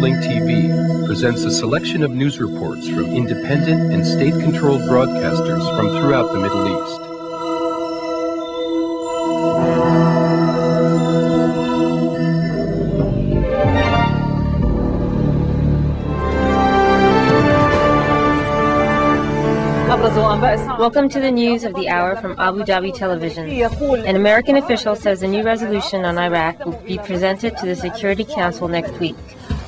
Link TV presents a selection of news reports from independent and state-controlled broadcasters from throughout the Middle East. Welcome to the news of the hour from Abu Dhabi television. An American official says a new resolution on Iraq will be presented to the Security Council next week.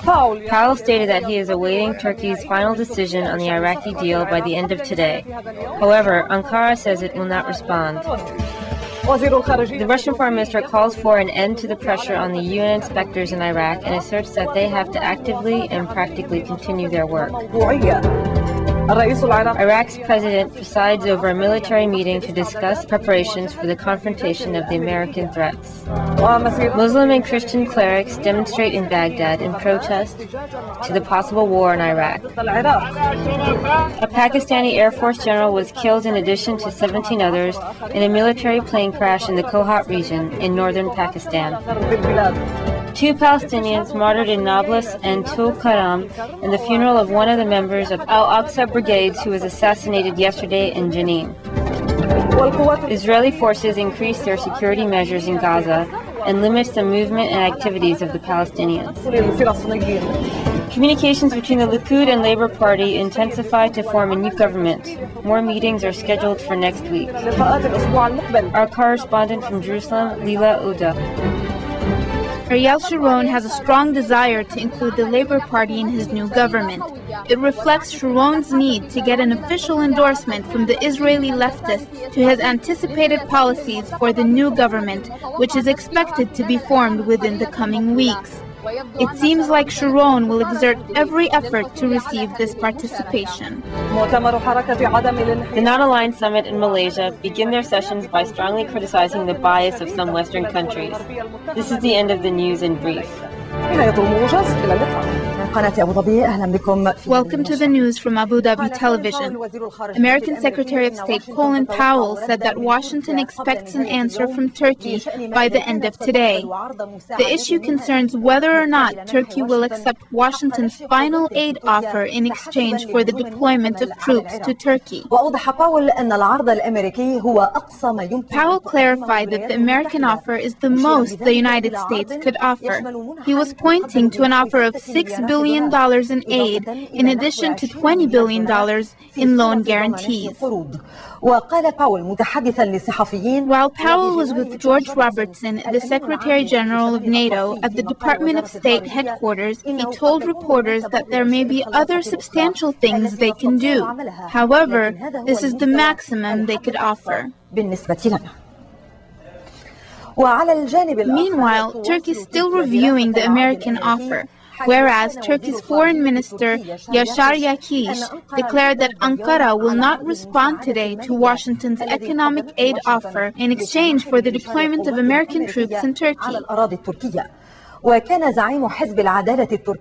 Powell stated that he is awaiting Turkey's final decision on the Iraqi deal by the end of today. However, Ankara says it will not respond. The Russian Foreign Minister calls for an end to the pressure on the UN inspectors in Iraq and asserts that they have to actively and practically continue their work. Iraq's president presides over a military meeting to discuss preparations for the confrontation of the American threats. Muslim and Christian clerics demonstrate in Baghdad in protest to the possible war in Iraq. A Pakistani Air Force general was killed in addition to 17 others in a military plane crash in the Kohat region in northern Pakistan. 2 Palestinians martyred in Nablus and Tulkarm in the funeral of one of the members of Al-Aqsa Brigades who was assassinated yesterday in Jenin. Israeli forces increased their security measures in Gaza and limits the movement and activities of the Palestinians. Communications between the Likud and Labour Party intensify to form a new government. More meetings are scheduled for next week. Our correspondent from Jerusalem, Lila Uda. Ariel Sharon has a strong desire to include the Labour Party in his new government. It reflects Sharon's need to get an official endorsement from the Israeli leftists to his anticipated policies for the new government, which is expected to be formed within the coming weeks. It seems like Sharon will exert every effort to receive this participation. The Non-Aligned Summit in Malaysia begin their sessions by strongly criticizing the bias of some Western countries. This is the end of the news in brief. Welcome to the news from Abu Dhabi television. American Secretary of State Colin Powell said that Washington expects an answer from Turkey by the end of today. The issue concerns whether or not Turkey will accept Washington's final aid offer in exchange for the deployment of troops to Turkey. Powell clarified that the American offer is the most the United States could offer. He was pointing to an offer of $6 billion in aid, in addition to $20 billion in loan guarantees. While Powell was with George Robertson, the Secretary General of NATO, at the Department of State headquarters, he told reporters that there may be other substantial things they can do. However, this is the maximum they could offer. Meanwhile, Turkey is still reviewing the American offer, whereas Turkey's Foreign Minister Yashar Yakish declared that Ankara will not respond today to Washington's economic aid offer in exchange for the deployment of American troops in Turkey.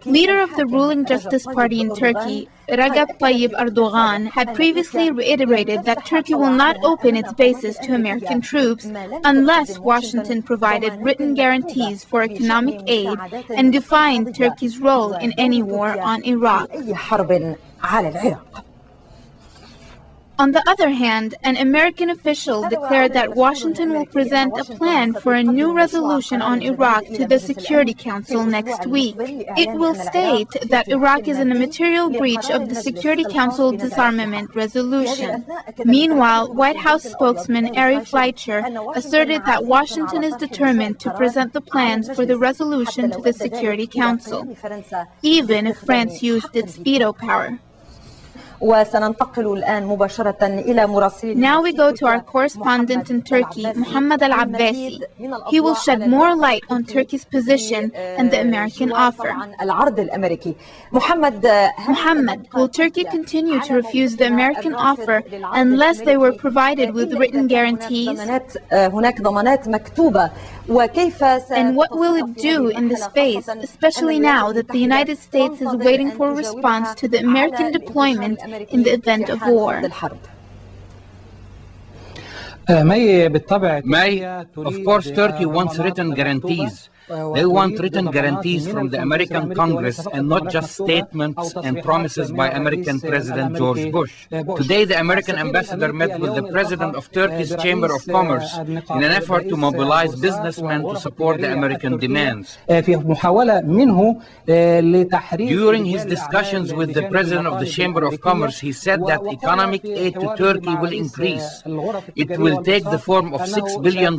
Leader of the ruling Justice Party in Turkey, Recep Tayyip Erdogan, had previously reiterated that Turkey will not open its bases to American troops unless Washington provided written guarantees for economic aid and defined Turkey's role in any war on Iraq. On the other hand, an American official declared that Washington will present a plan for a new resolution on Iraq to the Security Council next week. It will state that Iraq is in a material breach of the Security Council disarmament resolution. Meanwhile, White House spokesman Ari Fleischer asserted that Washington is determined to present the plans for the resolution to the Security Council, even if France used its veto power. Now we go to our correspondent in Turkey, Muhammad Al-Abbasi. He will shed more light on Turkey's position and the American offer. Muhammad, will Turkey continue to refuse the American offer unless they were provided with written guarantees? And what will it do in this phase, especially now that the United States is waiting for a response to the American deployment in the event of war? May, of course, Turkey wants written guarantees They want written guarantees from the American Congress and not just statements and promises by American President George Bush. Today, the American ambassador met with the president of Turkey's Chamber of Commerce in an effort to mobilize businessmen to support the American demands. During his discussions with the president of the Chamber of Commerce, he said that economic aid to Turkey will increase. It will take the form of $6 billion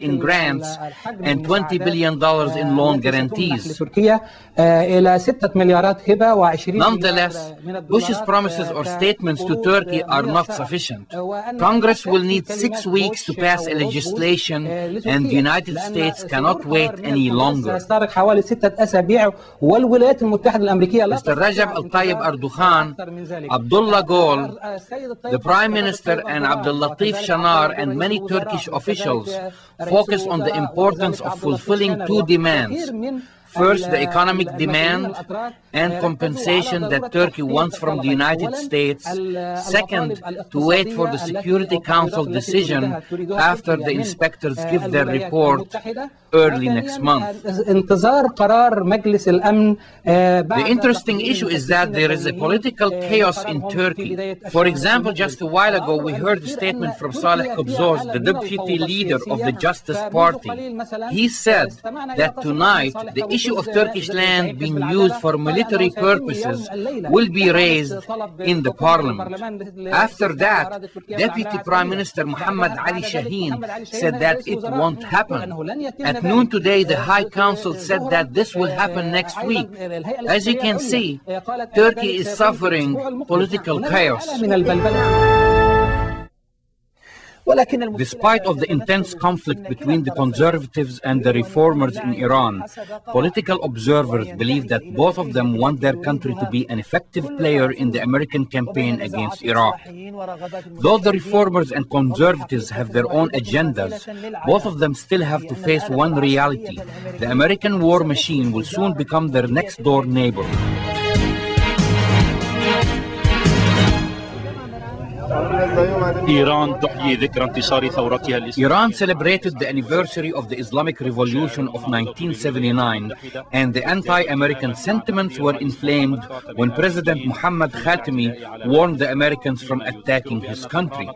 in grants and $20 billion in loan guarantees. Nonetheless, Bush's promises or statements to Turkey are not sufficient. Congress will need 6 weeks to pass a legislation, and the United States cannot wait any longer. Mr. Rajab Tayyip Erdogan, Abdullah Gül, the Prime Minister, and Abdul Latif Shanar and many Turkish officials focus on the importance of fulfilling 2 demands. First, the economic demand and compensation that Turkey wants from the United States. Second, to wait for the Security Council decision after the inspectors give their report early next month. The interesting issue is that there is a political chaos in Turkey. For example, just a while ago, we heard a statement from Saleh Kobzos, the deputy leader of the Justice Party. He said that tonight, the issue of Turkish land being used for military purposes will be raised in the parliament. After that, Deputy Prime Minister Muhammad Ali Shaheen said that it won't happen. At noon today, the High Council said that this will happen next week. As you can see, Turkey is suffering political chaos. Despite of the intense conflict between the conservatives and the reformers in Iran, political observers believe that both of them want their country to be an effective player in the American campaign against Iraq. Though the reformers and conservatives have their own agendas, both of them still have to face one reality: the American war machine will soon become their next-door neighbor. Iran celebrated the anniversary of the Islamic Revolution of 1979, and the anti-American sentiments were inflamed when President Mohammad Khatami warned the Americans from attacking his country.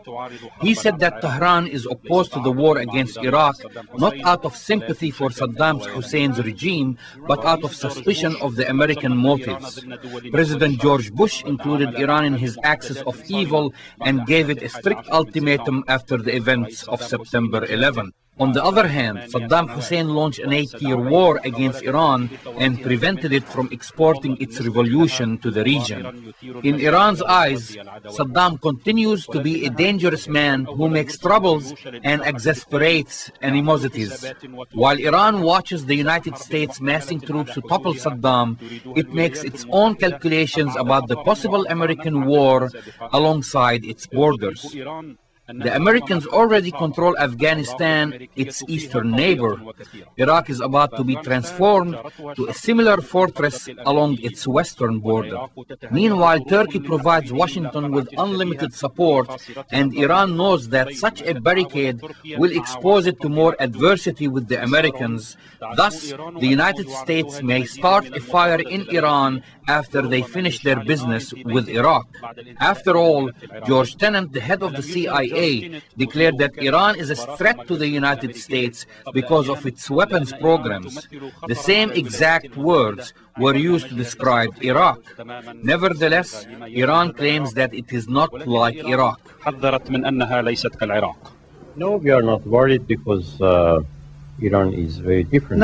He said that Tehran is opposed to the war against Iraq, not out of sympathy for Saddam Hussein's regime, but out of suspicion of the American motives. President George Bush included Iran in his axis of evil and gave it a strict ultimatum after the events of September 11. On the other hand, Saddam Hussein launched an 8-year war against Iran and prevented it from exporting its revolution to the region. In Iran's eyes, Saddam continues to be a dangerous man who makes troubles and exasperates animosities. While Iran watches the United States massing troops to topple Saddam, it makes its own calculations about the possible American war alongside its borders. The Americans already control Afghanistan, its eastern neighbor. Iraq is about to be transformed to a similar fortress along its western border. Meanwhile, Turkey provides Washington with unlimited support, and Iran knows that such a barricade will expose it to more adversity with the Americans. Thus, the United States may start a fire in Iran after they finish their business with Iraq. After all, George Tenet, the head of the CIA, declared that Iran is a threat to the United States because of its weapons programs. The same exact words were used to describe Iraq. Nevertheless, Iran claims that it is not like Iraq. No, we are not worried because Iran is very different.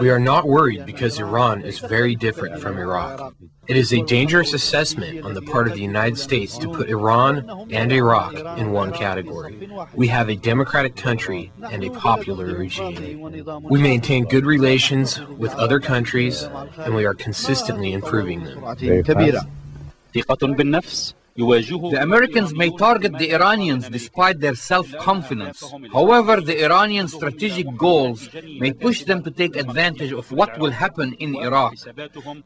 We are not worried because Iran is very different from Iraq. It is a dangerous assessment on the part of the United States to put Iran and Iraq in one category. We have a democratic country and a popular regime. We maintain good relations with other countries, and we are consistently improving them. The Americans may target the Iranians despite their self-confidence. However, the Iranian strategic goals may push them to take advantage of what will happen in Iraq.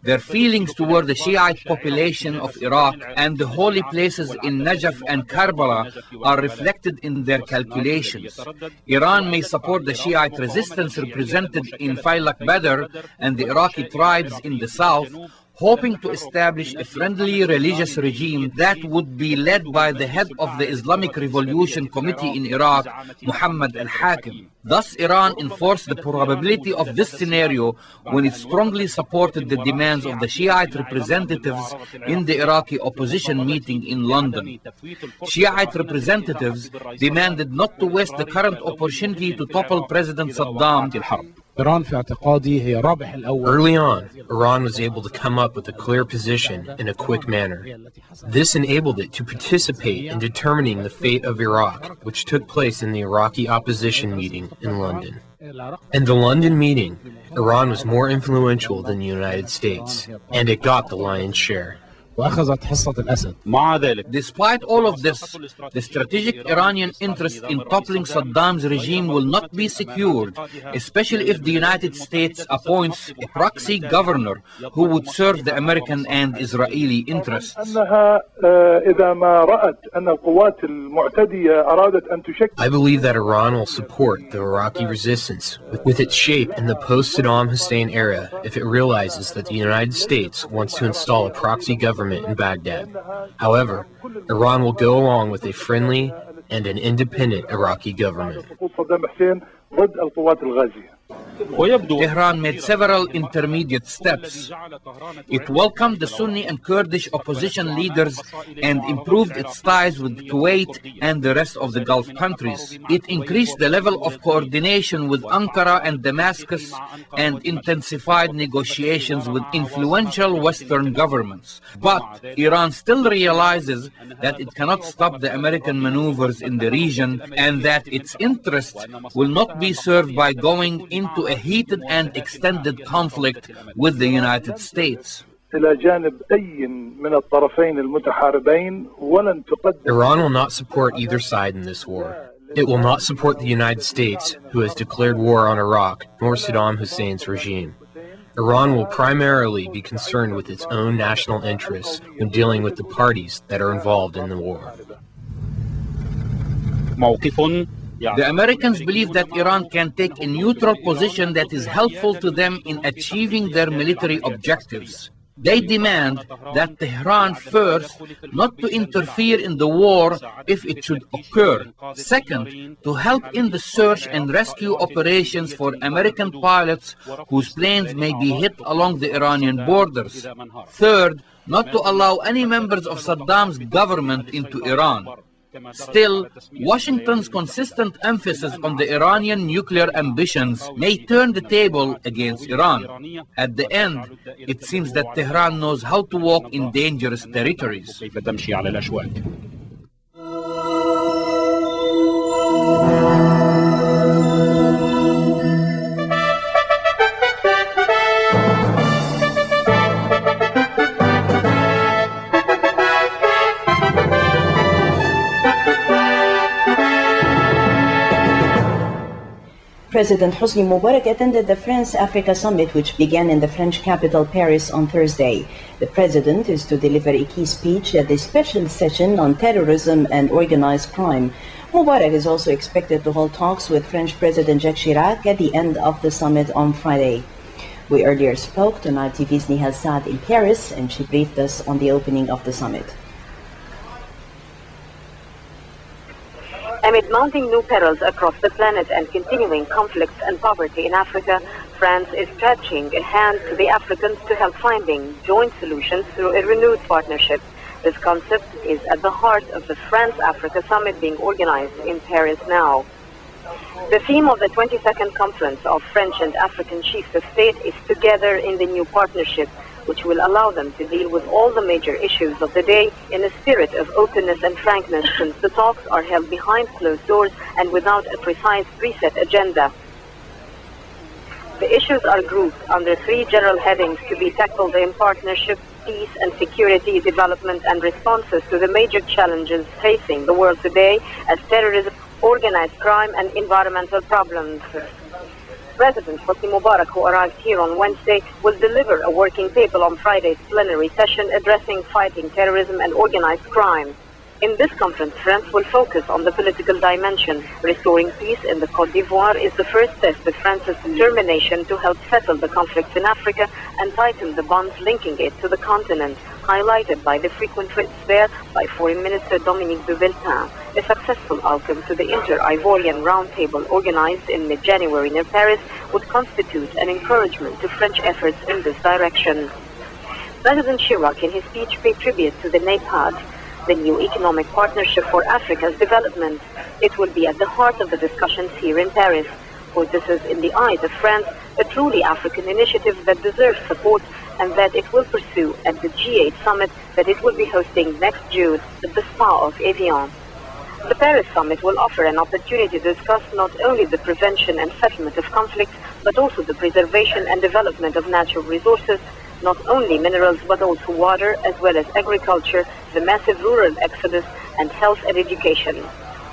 Their feelings toward the Shiite population of Iraq and the holy places in Najaf and Karbala are reflected in their calculations. Iran may support the Shiite resistance represented in Faylaq Badr and the Iraqi tribes in the south, hoping to establish a friendly religious regime that would be led by the head of the Islamic Revolution Committee in Iraq, Muhammad al-Hakim. Thus, Iran enforced the probability of this scenario when it strongly supported the demands of the Shiite representatives in the Iraqi opposition meeting in London. Shiite representatives demanded not to waste the current opportunity to topple President Saddam. Early on, Iran was able to come up with a clear position in a quick manner. This enabled it to participate in determining the fate of Iraq, which took place in the Iraqi opposition meeting in London. In the London meeting, Iran was more influential than the United States, and it got the lion's share. Despite all of this, the strategic Iranian interest in toppling Saddam's regime will not be secured, especially if the United States appoints a proxy governor who would serve the American and Israeli interests. I believe that Iran will support the Iraqi resistance with its shape in the post-Saddam Hussein era if it realizes that the United States wants to install a proxy government in Baghdad. However, Iran will go along with a friendly and an independent Iraqi government. Tehran made several intermediate steps. It welcomed the Sunni and Kurdish opposition leaders and improved its ties with Kuwait and the rest of the Gulf countries. It increased the level of coordination with Ankara and Damascus and intensified negotiations with influential Western governments. But Iran still realizes that it cannot stop the American maneuvers in the region and that its interests will not be served by going into a heated and extended conflict with the United States. Iran will not support either side in this war. It will not support the United States, who has declared war on Iraq, nor Saddam Hussein's regime. Iran will primarily be concerned with its own national interests when dealing with the parties that are involved in the war. The Americans believe that Iran can take a neutral position that is helpful to them in achieving their military objectives. They demand that Tehran first not to interfere in the war if it should occur. Second, to help in the search and rescue operations for American pilots whose planes may be hit along the Iranian borders. Third, not to allow any members of Saddam's government into Iran. Still, Washington's consistent emphasis on the Iranian nuclear ambitions may turn the table against Iran. At the end, it seems that Tehran knows how to walk in dangerous territories. President Hosni Mubarak attended the France-Africa Summit, which began in the French capital Paris on Thursday. The president is to deliver a key speech at the special session on terrorism and organized crime. Mubarak is also expected to hold talks with French President Jacques Chirac at the end of the summit on Friday. We earlier spoke to Nile TV's Nihal Saad in Paris, and she briefed us on the opening of the summit. Amid mounting new perils across the planet and continuing conflicts and poverty in Africa, France is stretching a hand to the Africans to help finding joint solutions through a renewed partnership. This concept is at the heart of the France-Africa Summit being organized in Paris now. The theme of the 22nd Conference of French and African Chiefs of State is Together in the New Partnership, which will allow them to deal with all the major issues of the day in a spirit of openness and frankness, since the talks are held behind closed doors and without a precise preset agenda. The issues are grouped under three general headings to be tackled in partnership: peace and security, development and responses to the major challenges facing the world today as terrorism, organized crime and environmental problems. President Hosni Mubarak, who arrived here on Wednesday, will deliver a working paper on Friday's plenary session addressing fighting terrorism and organized crime. In this conference, France will focus on the political dimension. Restoring peace in the Côte d'Ivoire is the first test of France's determination to help settle the conflicts in Africa and tighten the bonds linking it to the continent, highlighted by the frequent trips there by Foreign Minister Dominique de Villepin. A successful outcome to the Inter-Ivorian Roundtable organized in mid-January near Paris would constitute an encouragement to French efforts in this direction. President Chirac, in his speech, paid tribute to the NEPAD, the new economic partnership for Africa's development. It will be at the heart of the discussions here in Paris, for this is, in the eyes of France, a truly African initiative that deserves support and that it will pursue at the G8 summit that it will be hosting next June at the Spa of Evian. The Paris summit will offer an opportunity to discuss not only the prevention and settlement of conflicts, but also the preservation and development of natural resources, not only minerals but also water, as well as agriculture, the massive rural exodus, and health and education.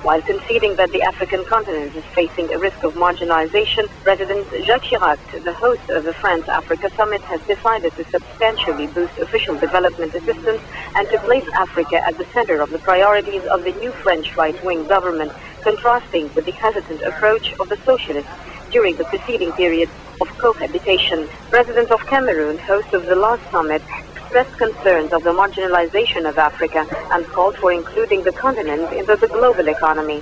While conceding that the African continent is facing a risk of marginalization, President Jacques Chirac, the host of the France-Africa Summit, has decided to substantially boost official development assistance and to place Africa at the center of the priorities of the new French right-wing government, contrasting with the hesitant approach of the socialists during the preceding period of cohabitation. President of Cameroon, host of the last summit, expressed concerns of the marginalization of Africa and called for including the continent into the global economy.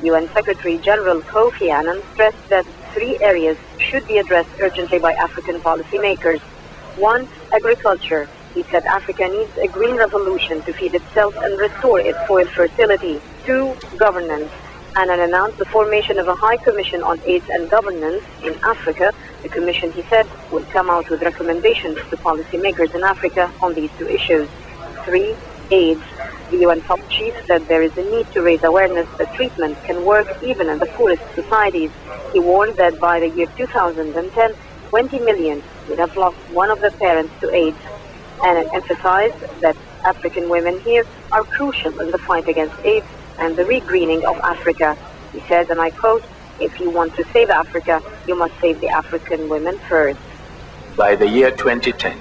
UN Secretary General Kofi Annan stressed that 3 areas should be addressed urgently by African policymakers. 1. Agriculture. He said Africa needs a green revolution to feed itself and restore its soil fertility. 2. Governance. Annan announced the formation of a High Commission on AIDS and Governance in Africa. The commission, he said, will come out with recommendations to policymakers in Africa on these 2 issues. 3. AIDS. The UN top chief said there is a need to raise awareness that treatment can work even in the poorest societies. He warned that by the year 2010, 20 million would have lost one of their parents to AIDS. Annan emphasized that African women here are crucial in the fight against AIDS and the regreening of Africa. He said, and I quote, "If you want to save Africa, you must save the African women first." By the year 2010,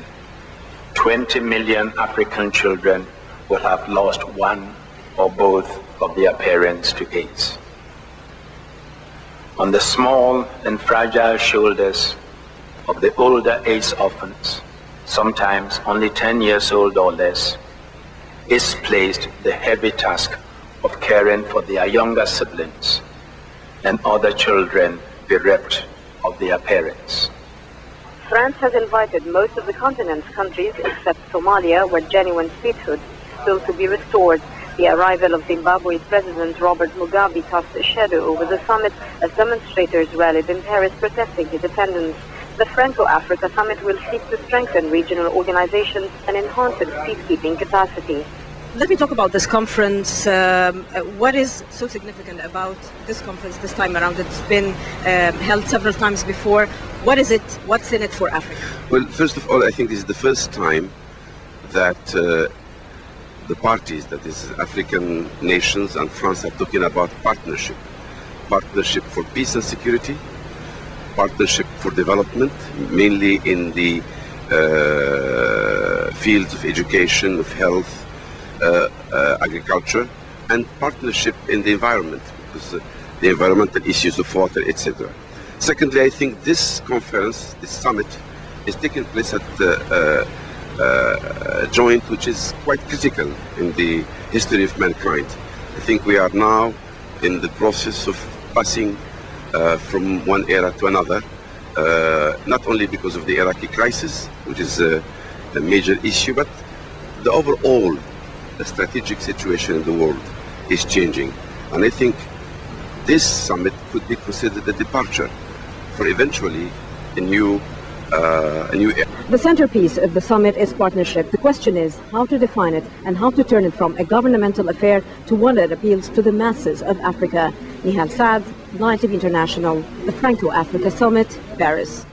20 million African children will have lost one or both of their parents to AIDS. On the small and fragile shoulders of the older AIDS orphans, sometimes only 10 years old or less, is placed the heavy task of caring for their younger siblings and other children bereft of their parents. France has invited most of the continent's countries, except Somalia, where genuine statehood is still to be restored. The arrival of Zimbabwe's President Robert Mugabe cast a shadow over the summit as demonstrators rallied in Paris protesting his attendance. The Franco-Africa Summit will seek to strengthen regional organizations and enhance its peacekeeping capacity. Let me talk about this conference. What is so significant about this conference this time around? It's been held several times before. What is it? What's in it for Africa? Well, first of all, I think this is the first time that the parties, that is African nations and France, are talking about partnership. Partnership for peace and security, partnership for development, mainly in the fields of education, of health, agriculture, and partnership in the environment, because the environmental issues of water, etc. Secondly, I think this conference, this summit, is taking place at a joint which is quite critical in the history of mankind. I think we are now in the process of passing from one era to another, not only because of the Iraqi crisis, which is a major issue, but the overall strategic situation in the world is changing. And I think this summit could be considered a departure for eventually a new era. The centerpiece of the summit is partnership. The question is how to define it and how to turn it from a governmental affair to one that appeals to the masses of Africa. Nihal Saad, Live TV International, the Franco-Africa Summit, Paris.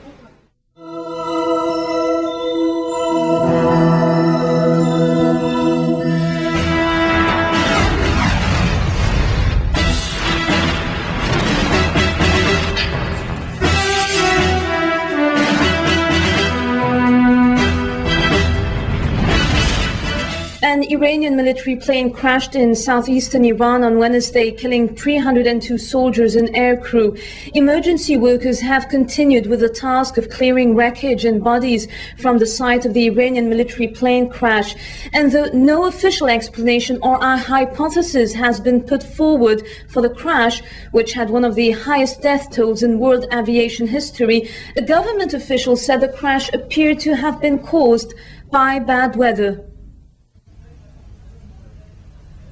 An Iranian military plane crashed in southeastern Iran on Wednesday, killing 302 soldiers and aircrew. Emergency workers have continued with the task of clearing wreckage and bodies from the site of the Iranian military plane crash. And though no official explanation or a hypothesis has been put forward for the crash, which had one of the highest death tolls in world aviation history, a government official said the crash appeared to have been caused by bad weather.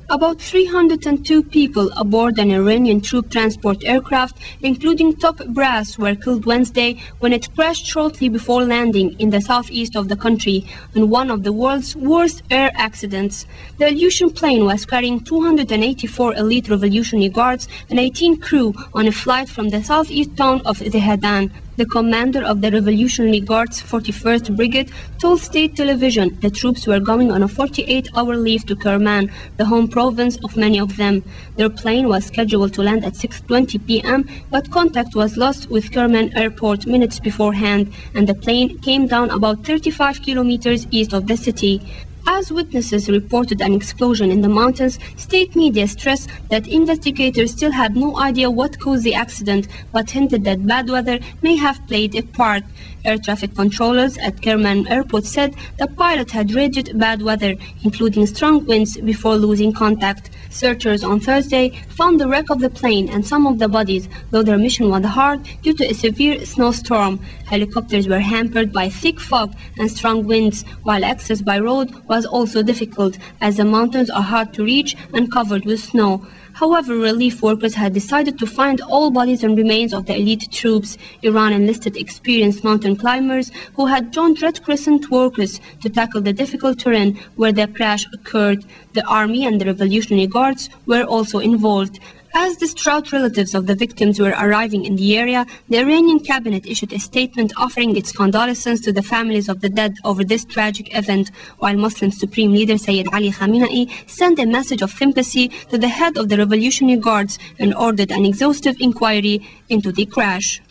About 302 people aboard an Iranian troop transport aircraft, including top brass, were killed Wednesday when it crashed shortly before landing in the southeast of the country in one of the world's worst air accidents. The Ilyushin plane was carrying 284 elite Revolutionary Guards and 18 crew on a flight from the southeast town of Zahedan. The commander of the Revolutionary Guard's 41st Brigade told state television the troops were going on a 48-hour leave to Kerman, the home province of many of them. Their plane was scheduled to land at 6:20 p.m., but contact was lost with Kerman Airport minutes beforehand, and the plane came down about 35 kilometers east of the city. As witnesses reported an explosion in the mountains, state media stressed that investigators still had no idea what caused the accident, but hinted that bad weather may have played a part. Air traffic controllers at Kerman Airport said the pilot had rated bad weather, including strong winds, before losing contact. Searchers on Thursday found the wreck of the plane and some of the bodies, though their mission was hard due to a severe snowstorm. Helicopters were hampered by thick fog and strong winds, while access by road was also difficult, as the mountains are hard to reach and covered with snow. However, relief workers had decided to find all bodies and remains of the elite troops. Iran enlisted experienced mountain climbers who had joined Red Crescent workers to tackle the difficult terrain where the crash occurred. The army and the Revolutionary Guards were also involved. As distraught relatives of the victims were arriving in the area, the Iranian cabinet issued a statement offering its condolences to the families of the dead over this tragic event, while Muslim Supreme Leader Sayyid Ali Khamenei sent a message of sympathy to the head of the Revolutionary Guards and ordered an exhaustive inquiry into the crash.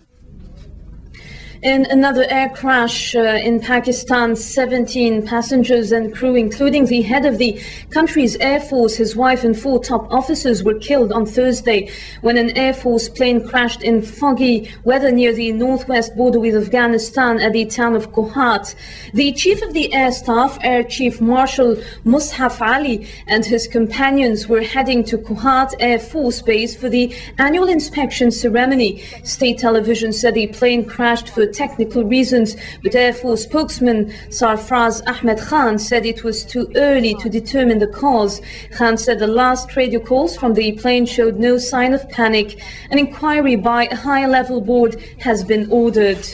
In another air crash in Pakistan, 17 passengers and crew, including the head of the country's Air Force, his wife and 4 top officers, were killed on Thursday when an Air Force plane crashed in foggy weather near the northwest border with Afghanistan at the town of Kohat. The Chief of the Air Staff, Air Chief Marshal Mushaf Ali, and his companions were heading to Kohat Air Force Base for the annual inspection ceremony. State television said the plane crashed for technical reasons, but Air Force spokesman Sarfraz Ahmed Khan said it was too early to determine the cause. Khan said the last radio calls from the plane showed no sign of panic. An inquiry by a higher level board has been ordered.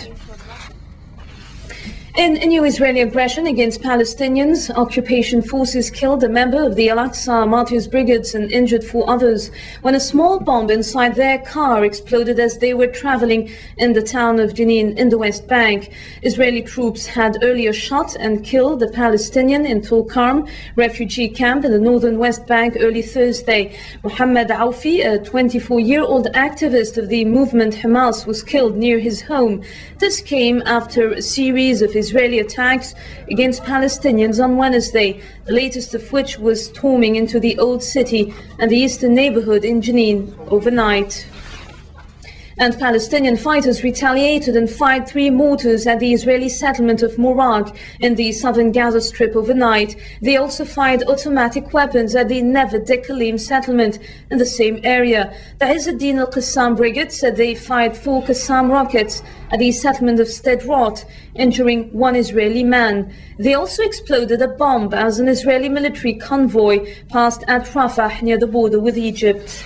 In a new Israeli aggression against Palestinians, occupation forces killed a member of the Al-Aqsa Martyrs Brigades and injured 4 others when a small bomb inside their car exploded as they were traveling in the town of Jenin in the West Bank. Israeli troops had earlier shot and killed a Palestinian in Tulkarm refugee camp in the northern West Bank early Thursday. Mohammed Aufi, a 24-year-old activist of the movement Hamas, was killed near his home. This came after a series of Israeli attacks against Palestinians on Wednesday, the latest of which was storming into the old city and the eastern neighborhood in Jenin overnight. And Palestinian fighters retaliated and fired 3 mortars at the Israeli settlement of Morag in the southern Gaza Strip overnight. They also fired automatic weapons at the Neve Dekalim settlement in the same area. The Izz ad-Din al-Qassam Brigade said they fired 4 Qassam rockets at the settlement of Sderot, injuring 1 Israeli man. They also exploded a bomb as an Israeli military convoy passed at Rafah near the border with Egypt.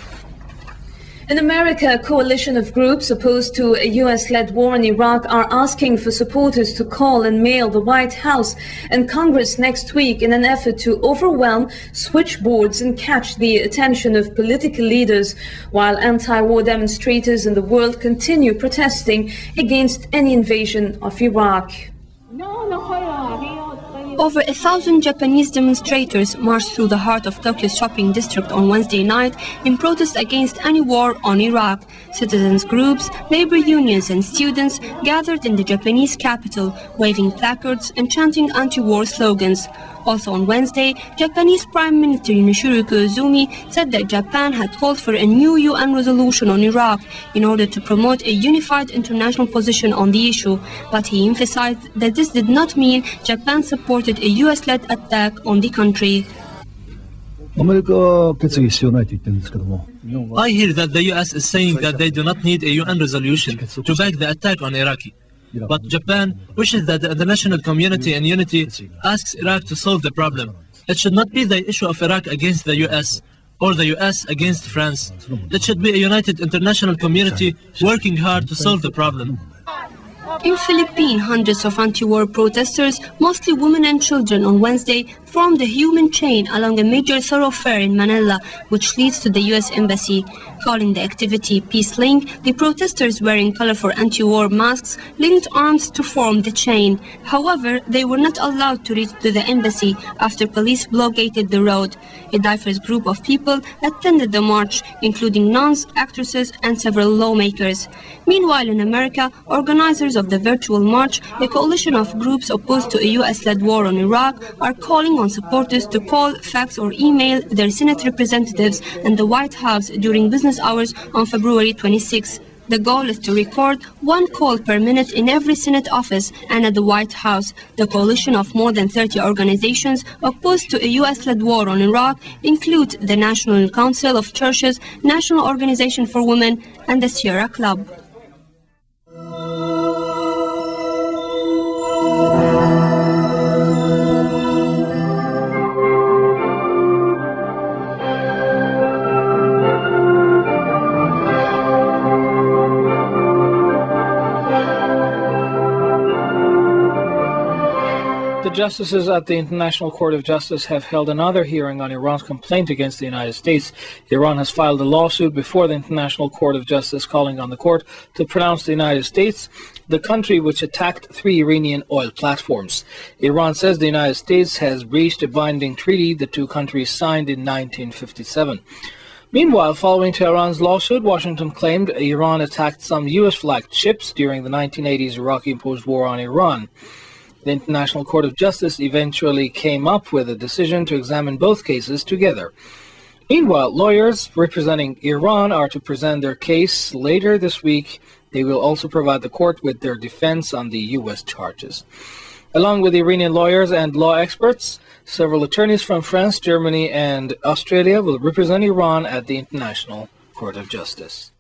In America, a coalition of groups opposed to a US-led war in Iraq are asking for supporters to call and mail the White House and Congress next week in an effort to overwhelm switchboards and catch the attention of political leaders, while anti-war demonstrators in the world continue protesting against any invasion of Iraq. Over 1,000 Japanese demonstrators marched through the heart of Tokyo's shopping district on Wednesday night in protest against any war on Iraq. Citizens groups, labor unions and students gathered in the Japanese capital, waving placards and chanting anti-war slogans. Also on Wednesday, Japanese Prime Minister Yoshihiro Koizumi said that Japan had called for a new UN resolution on Iraq in order to promote a unified international position on the issue, but he emphasized that this did not mean Japan supported a US-led attack on the country. I hear that the US is saying that they do not need a UN resolution to back the attack on Iraq. But Japan wishes that the international community in unity asks Iraq to solve the problem. It should not be the issue of Iraq against the US or the US against France. It should be a united international community working hard to solve the problem. In Philippines, hundreds of anti-war protesters, mostly women and children, on Wednesday formed a human chain along a major thoroughfare in Manila, which leads to the U.S. Embassy. Calling the activity Peace Link, the protesters, wearing colorful anti-war masks, linked arms to form the chain. However, they were not allowed to reach to the embassy after police blockaded the road. A diverse group of people attended the march, including nuns, actresses, and several lawmakers. Meanwhile, in America, organizers of the virtual march, a coalition of groups opposed to a US-led war on Iraq, are calling on supporters to call, fax, or email their Senate representatives and the White House during business hours on February 26. The goal is to record 1 call per minute in every Senate office and at the White House. The coalition of more than 30 organizations opposed to a US-led war on Iraq include the National Council of Churches, National Organization for Women, and the Sierra Club. The justices at the International Court of Justice have held another hearing on Iran's complaint against the United States. Iran has filed a lawsuit before the International Court of Justice calling on the court to pronounce the United States the country which attacked 3 Iranian oil platforms. Iran says the United States has breached a binding treaty the two countries signed in 1957. Meanwhile, following Tehran's lawsuit, Washington claimed Iran attacked some U.S.-flagged ships during the 1980s Iraqi-imposed war on Iran. The International Court of Justice eventually came up with a decision to examine both cases together. Meanwhile, lawyers representing Iran are to present their case later this week. They will also provide the court with their defense on the U.S. charges. Along with Iranian lawyers and law experts, several attorneys from France, Germany, and Australia will represent Iran at the International Court of Justice.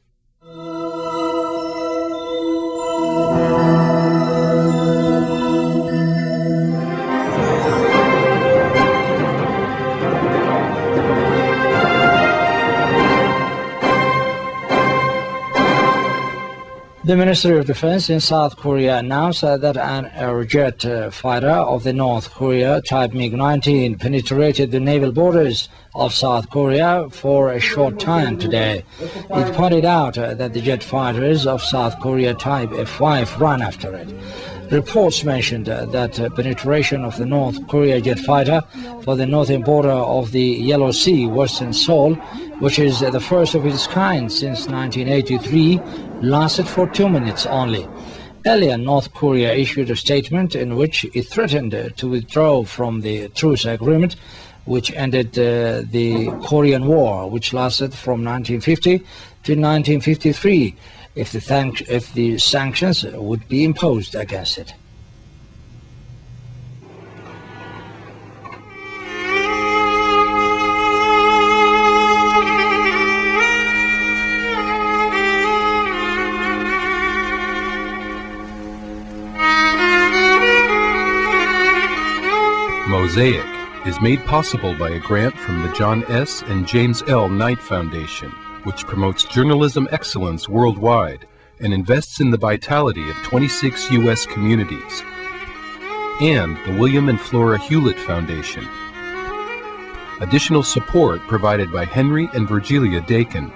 The Ministry of Defense in South Korea announced that an aerojet fighter of the North Korea type MiG-19 penetrated the naval borders of South Korea for a short time today. It pointed out that the jet fighters of South Korea type F-5 ran after it. Reports mentioned that penetration of the North Korea jet fighter for the northern border of the Yellow Sea, Western Seoul, which is the first of its kind since 1983, lasted for 2 minutes only. Earlier, North Korea issued a statement in which it threatened to withdraw from the truce agreement, which ended the Korean War, which lasted from 1950 to 1953, if the sanctions would be imposed against it. Mosaic is made possible by a grant from the John S. and James L. Knight Foundation, which promotes journalism excellence worldwide and invests in the vitality of 26 U.S. communities, and the William and Flora Hewlett Foundation. Additional support provided by Henry and Virgilia Dakin.